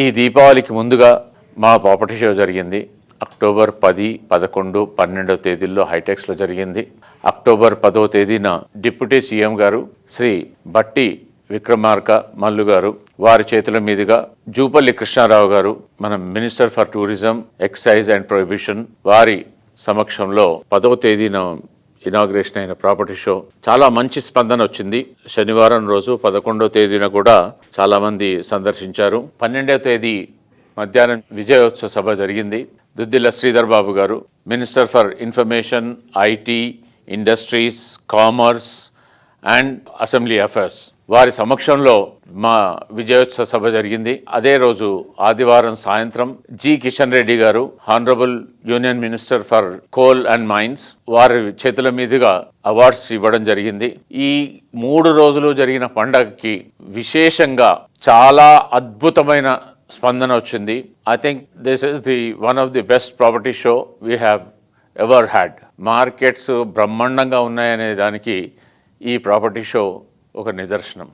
ఈ దీపావళికి ముందుగా మా ప్రాపర్టీ షో జరిగింది. అక్టోబర్ 10, 11, 12 తేదీల్లో హైటెక్స్లో జరిగింది. అక్టోబర్ 10వ తేదీన డిప్యూటీ సీఎం గారు శ్రీ బట్టి విక్రమార్క మల్లు గారు వారి చేతుల మీదుగా జూపల్లి కృష్ణారావు గారు, మన minister for tourism, excise and prohibition వారి సమక్షంలో 10వ తేదీన ఇనాగ్రేషన్ అయిన ప్రాపర్టీ షో చాలా మంచి స్పందన వచ్చింది. శనివారం రోజు 11వ తేదీన కూడా చాలామంది సందర్శించారు. 12వ తేదీ మధ్యాహ్నం విజయోత్సవ సభ జరిగింది. దుద్దిల్ల శ్రీధర్ బాబు గారు, minister for information, IT, industries, commerce and assembly affairs వారి సమక్షంలో మా విజయోత్సవ సభ జరిగింది. అదే రోజు ఆదివారం సాయంత్రం జి కిషన్ రెడ్డి గారు, honourable union minister for coal and mines వారి చేతుల మీదుగా అవార్డ్స్ ఇవ్వడం జరిగింది. ఈ 3 రోజులు జరిగిన పండగకి విశేషంగా చాలా అద్భుతమైన స్పందన వచ్చింది. I think this is the one of the best property show we have ever had. Markets బ్రహ్మాండంగా ఉన్నాయనే దానికి ఈ ప్రాపర్టీ షో ఒక నిదర్శనం.